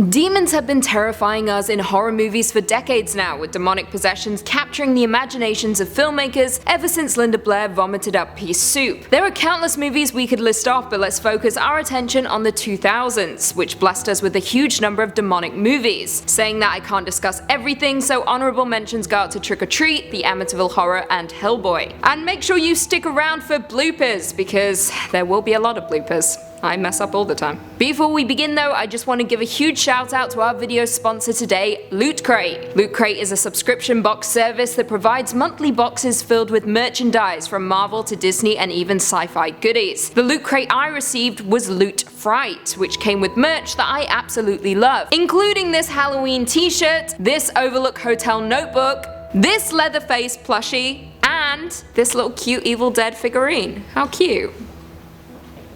Demons have been terrifying us in horror movies for decades now, with demonic possessions capturing the imaginations of filmmakers ever since Linda Blair vomited up pea soup. There are countless movies we could list off, but let's focus our attention on the 2000s, which blessed us with a huge number of demonic movies. Saying that, I can't discuss everything, so honorable mentions go out to Trick or Treat, The Amityville Horror, and Hellboy. And make sure you stick around for bloopers, because there will be a lot of bloopers. I mess up all the time. Before we begin though, I just want to give a huge shout out to our video sponsor today, Loot Crate. Loot Crate is a subscription box service that provides monthly boxes filled with merchandise from Marvel to Disney and even sci-fi goodies. The Loot Crate I received was Loot Fright, which came with merch that I absolutely love, including this Halloween t-shirt, this Overlook Hotel notebook, this Leatherface plushie, and this little cute Evil Dead figurine. How cute.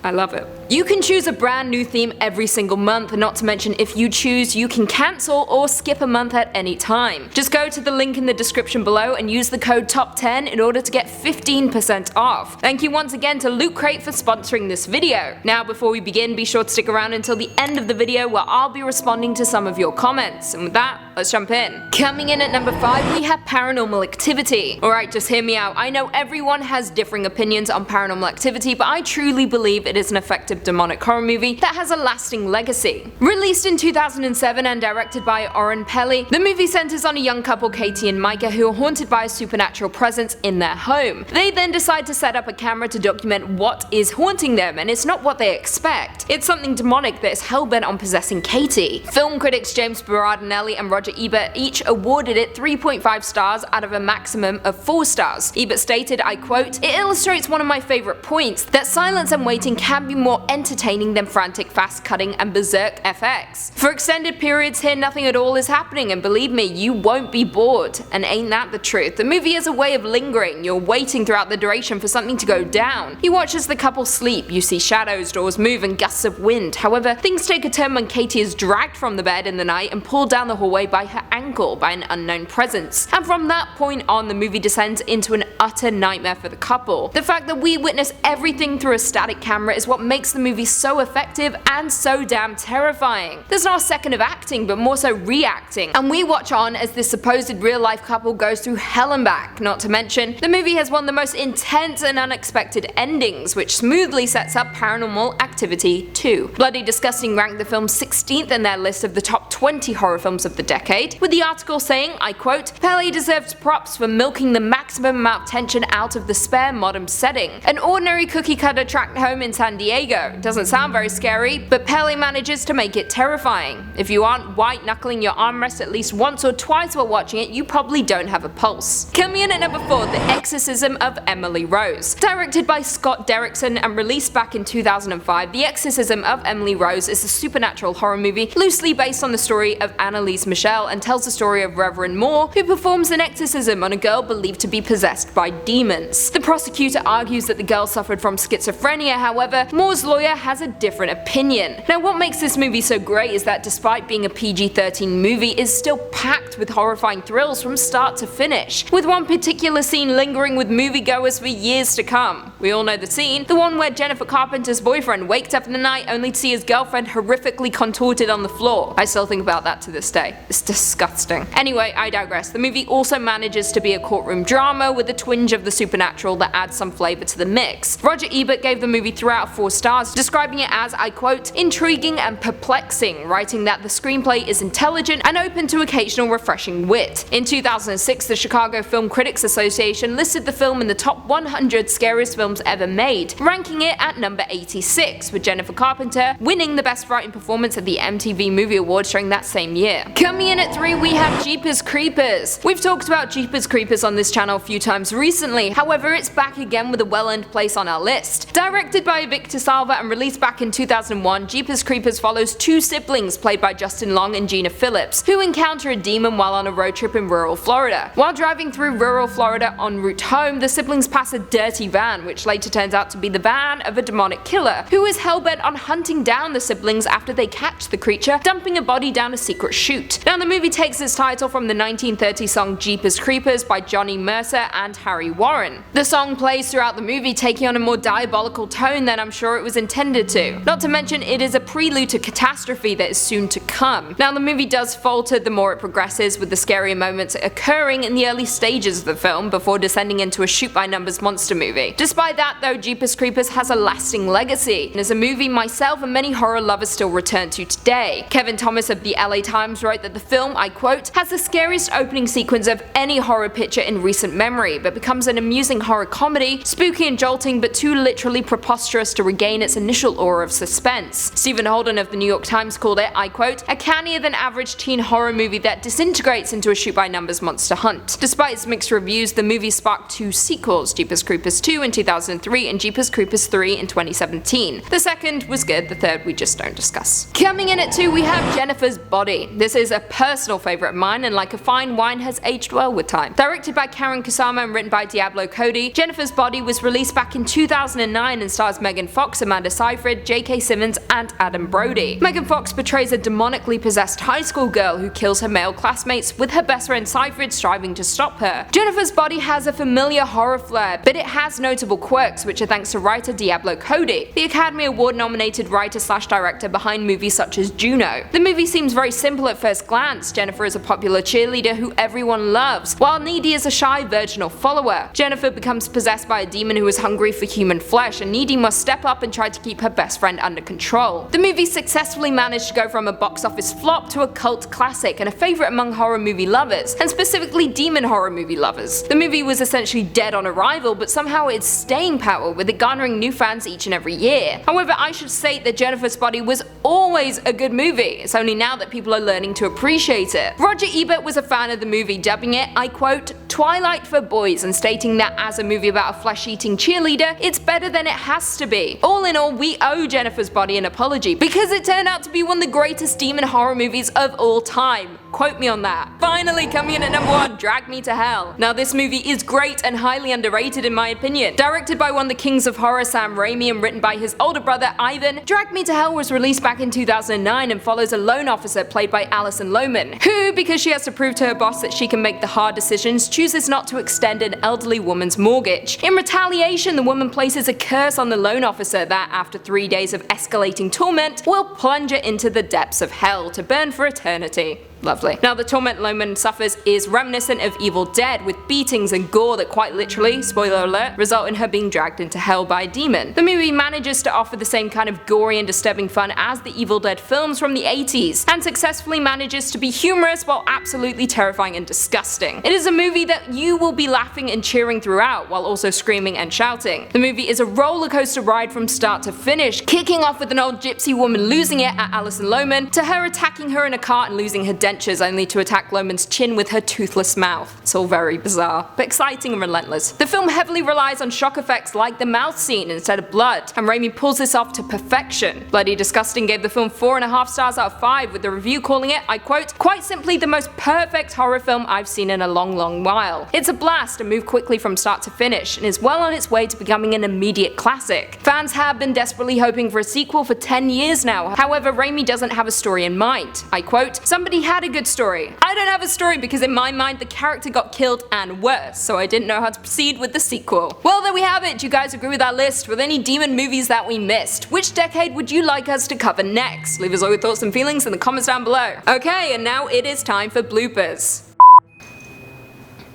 I love it. You can choose a brand new theme every single month, and not to mention if you choose, you can cancel or skip a month at any time. Just go to the link in the description below and use the code TOP10 in order to get 15% off. Thank you once again to Loot Crate for sponsoring this video. Now before we begin, be sure to stick around until the end of the video where I'll be responding to some of your comments. And with that, let's jump in. Coming in at number 5, we have Paranormal Activity. Alright, just hear me out. I know everyone has differing opinions on Paranormal Activity, but I truly believe it is an effective demonic horror movie that has a lasting legacy. Released in 2007 and directed by Oren Peli, the movie centers on a young couple, Katie and Micah, who are haunted by a supernatural presence in their home. They then decide to set up a camera to document what is haunting them, and it's not what they expect. It's something demonic that is hellbent on possessing Katie. Film critics James Berardinelli and Roger Ebert each awarded it 3.5 stars out of a maximum of 4 stars. Ebert stated, I quote, "It illustrates one of my favorite points, that silence and waiting can be more entertaining than frantic, fast-cutting and berserk FX. For extended periods here, nothing at all is happening, and believe me, you won't be bored. And ain't that the truth? The movie is a way of lingering. You're waiting throughout the duration for something to go down. You watch as the couple sleep, you see shadows, doors move and gusts of wind. However, things take a turn when Katie is dragged from the bed in the night and pulled down the hallway by her ankle by an unknown presence. And from that point on, the movie descends into an utter nightmare for the couple. The fact that we witness everything through a static camera is what makes the movie so effective and so damn terrifying. There's not a second of acting, but more so reacting, and we watch on as this supposed real-life couple goes through hell and back. Not to mention, the movie has one of the most intense and unexpected endings, which smoothly sets up Paranormal Activity 2. Bloody Disgusting ranked the film 16th in their list of the top 20 horror films of the decade, with the article saying, I quote, "Peli deserves props for milking the maximum amount of tension out of the spare modern setting. An ordinary cookie-cutter tract home in San Diego. Doesn't sound very scary, but Peli manages to make it terrifying. If you aren't white-knuckling your armrest at least once or twice while watching it, you probably don't have a pulse." Coming in at number 4, The Exorcism of Emily Rose. Directed by Scott Derrickson and released back in 2005, The Exorcism of Emily Rose is a supernatural horror movie loosely based on the story of Annalise Michel and tells the story of Reverend Moore, who performs an exorcism on a girl believed to be possessed by demons. The prosecutor argues that the girl suffered from schizophrenia, however, Moore's lawyer has a different opinion. Now what makes this movie so great is that despite being a PG-13 movie, it's still packed with horrifying thrills from start to finish, with one particular scene lingering with moviegoers for years to come. We all know the scene, the one where Jennifer Carpenter's boyfriend waked up in the night only to see his girlfriend horrifically contorted on the floor. I still think about that to this day. It's disgusting. Anyway, I digress. The movie also manages to be a courtroom drama with a twinge of the supernatural that adds some flavor to the mix. Roger Ebert gave the movie 3 out of 4 stars, describing it as, I quote, "intriguing and perplexing," writing that the screenplay is intelligent and open to occasional refreshing wit. In 2006, the Chicago Film Critics Association listed the film in the top 100 scariest films ever made, ranking it at number 86, with Jennifer Carpenter winning the Best Writing Performance at the MTV Movie Awards during that same year. Coming in at 3, we have Jeepers Creepers. We've talked about Jeepers Creepers on this channel a few times recently, however it's back again with a well-earned place on our list. Directed by Victor Salva and released back in 2001, Jeepers Creepers follows 2 siblings played by Justin Long and Gina Phillips, who encounter a demon while on a road trip in rural Florida. While driving through rural Florida en route home, the siblings pass a dirty van, which later turns out to be the van of a demonic killer, who is hellbent on hunting down the siblings after they catch the creature, dumping a body down a secret chute. Now the movie takes its title from the 1930 song Jeepers Creepers by Johnny Mercer and Harry Warren. The song plays throughout the movie, taking on a more diabolical tone than I'm sure it was intended to. Not to mention, it is a prelude to catastrophe that is soon to come. Now, the movie does falter the more it progresses, with the scarier moments occurring in the early stages of the film before descending into a shoot-by-numbers monster movie. Despite that though, Jeepers Creepers has a lasting legacy, and is a movie myself and many horror lovers still return to today. Kevin Thomas of the LA Times wrote that the film, I quote, has the scariest opening sequence of any horror picture in recent memory, but becomes an amusing horror comedy, spooky and jolting but too literally preposterous to regain its initial aura of suspense. Stephen Holden of the New York Times called it, I quote, a cannier than average teen horror movie that disintegrates into a shoot-by-numbers monster hunt. Despite its mixed reviews, the movie sparked two sequels, Jeepers Creepers 2 in 2003 and Jeepers Creepers 3 in 2017. The second was good, the third we just don't discuss. Coming in at 2 we have Jennifer's Body. This is a personal favourite of mine, and like a fine wine has aged well with time. Directed by Karen Kusama and written by Diablo Cody, Jennifer's Body was released back in 2009 and stars Megan Fox, Amanda Seyfried, J.K. Simmons and Adam Brody. Megan Fox portrays a demonically possessed high school girl who kills her male classmates, with her best friend Seyfried striving to stop her. Jennifer's Body has a familiar horror flair, but it has notable quirks which are thanks to writer Diablo Cody, the Academy Award nominated writer/director behind movies such as Juno. The movie seems very simple at first glance. Jennifer is a popular cheerleader who everyone loves, while Needy is a shy virginal follower. Jennifer becomes possessed by a demon who is hungry for human flesh, and Needy must step up and try to keep her best friend under control. The movie successfully managed to go from a box office flop to a cult classic and a favourite among horror movie lovers, and specifically demon horror movie lovers. The movie was essentially dead on arrival, but somehow it's staying power, with it garnering new fans each and every year. However, I should state that Jennifer's Body was always a good movie. It's only now that people are learning to appreciate it. Roger Ebert was a fan of the movie, dubbing it, I quote, Twilight for boys, and stating that as a movie about a flesh-eating cheerleader, it's better than it has to be. All in all, we owe Jennifer's Body an apology, because it turned out to be one of the greatest demon horror movies of all time. Quote me on that. Finally, coming in at number 1, Drag Me to Hell. Now, this movie is great and highly underrated in my opinion. Directed by one of the kings of horror, Sam Raimi, and written by his older brother, Ivan, Drag Me to Hell was released back in 2009 and follows a loan officer played by Alison Lohman, who, because she has to prove to her boss that she can make the hard decisions, chooses not to extend an elderly woman's mortgage. In retaliation, the woman places a curse on the loan officer that, after 3 days of escalating torment, will plunge her into the depths of hell to burn for eternity. Lovely. Now, the torment Lohman suffers is reminiscent of Evil Dead, with beatings and gore that quite literally, spoiler alert, result in her being dragged into hell by a demon. The movie manages to offer the same kind of gory and disturbing fun as the Evil Dead films from the 80s, and successfully manages to be humorous while absolutely terrifying and disgusting. It is a movie that you will be laughing and cheering throughout, while also screaming and shouting. The movie is a roller coaster ride from start to finish, kicking off with an old gypsy woman losing it at Alison Lohman, to her attacking her in a cart and losing her dentures only to attack Lohman's chin with her toothless mouth. It's all very bizarre, but exciting and relentless. The film heavily relies on shock effects like the mouth scene instead of blood, and Raimi pulls this off to perfection. Bloody Disgusting gave the film 4.5 stars out of 5, with the review calling it, I quote, quite simply the most perfect horror film I've seen in a long while. It's a blast and moved quickly from start to finish, and is well on its way to becoming an immediate classic. Fans have been desperately hoping for a sequel for 10 years now. However, Raimi doesn't have a story in mind. I quote, somebody had a good story. I don't have a story because in my mind the character got killed and worse, so I didn't know how to proceed with the sequel. Well, there we have it. Do you guys agree with our list? Were there any demon movies that we missed? Which decade would you like us to cover next? Leave us all your thoughts and feelings in the comments down below. Okay, and now it is time for bloopers.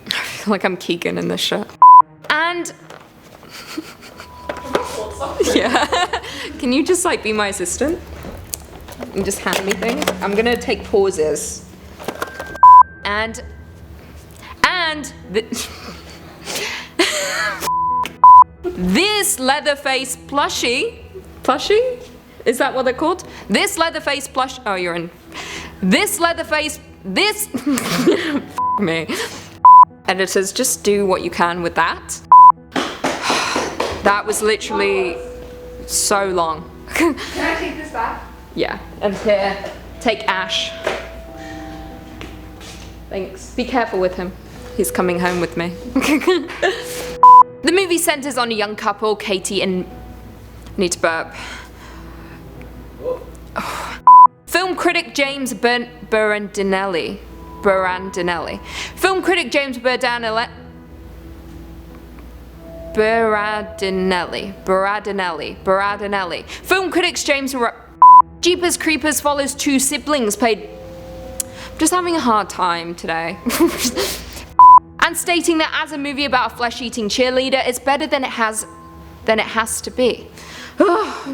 I feel like I'm Keegan in this shirt. And yeah, can you just like be my assistant and just hand me things? I'm gonna take pauses. And this Leatherface plushie? Is that what they're called? This Leatherface plush. Oh, you're in. This Leatherface. This. me. Editors, just do what you can with that. That was literally so long. Can I take this back? Yeah. And here, take Ash. Thanks. Be careful with him. He's coming home with me. The movie centers on a young couple, Katie and... Need to burp. Oh. Film critic James Berardinelli. Film critic James Berardinelli. Berardinelli. Film critics James Jeepers Creepers follows two siblings played. I'm just having a hard time today. And stating that as a movie about a flesh-eating cheerleader, it's better than it has to be.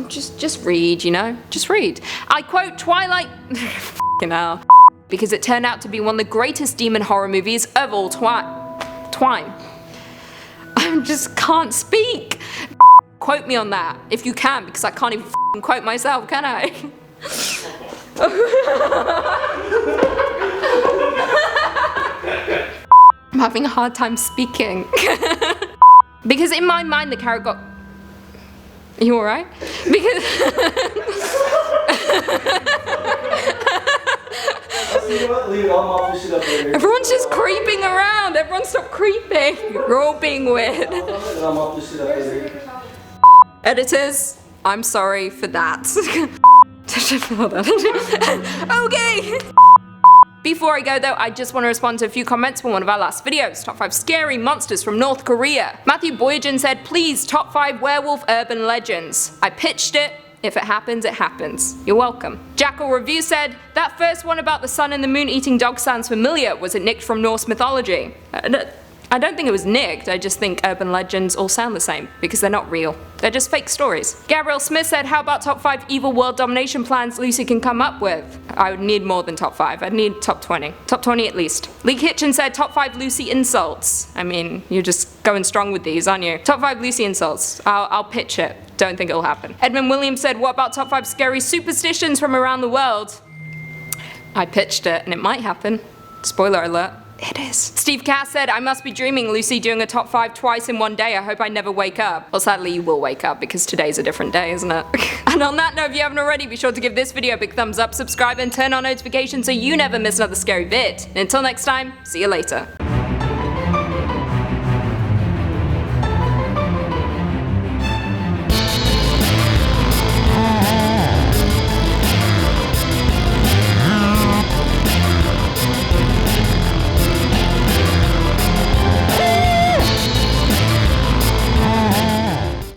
Just read, you know? Just read. I quote Twilight f***ing hell. Because it turned out to be one of the greatest demon horror movies of all time. I just can't speak. Quote me on that, if you can, because I can't even f***ing quote myself, can I? I'm having a hard time speaking. Because in my mind the character got... Are you alright? Because... Everyone's just creeping around. Everyone stop creeping. You're all being weird. Editors, I'm sorry for that. Okay. Before I go though, I just want to respond to a few comments from one of our last videos. Top 5 scary monsters from North Korea. Matthew Boyajan said, please top 5 werewolf urban legends. I pitched it. If it happens, it happens. You're welcome. Jackal Review said, that first one about the sun and the moon eating dogs sounds familiar. Was it nicked from Norse mythology? I don't think it was nicked, I just think urban legends all sound the same, because they're not real. They're just fake stories. Gabriel Smith said, how about top 5 evil world domination plans Lucy can come up with? I would need more than top 5, I'd need top 20. Top 20 at least. Lee Kitchen said, top 5 Lucy insults. I mean, you're just going strong with these, aren't you? Top 5 Lucy insults. I'll pitch it. Don't think it'll happen. Edmund Williams said, what about top 5 scary superstitions from around the world? I pitched it, and it might happen. Spoiler alert. It is. Steve Cass said, I must be dreaming Lucy doing a top 5 twice in one day. I hope I never wake up. Well, sadly you will wake up because today's a different day, isn't it? And on that note, if you haven't already, be sure to give this video a big thumbs up, subscribe, and turn on notifications so you never miss another scary vid. And until next time, see you later.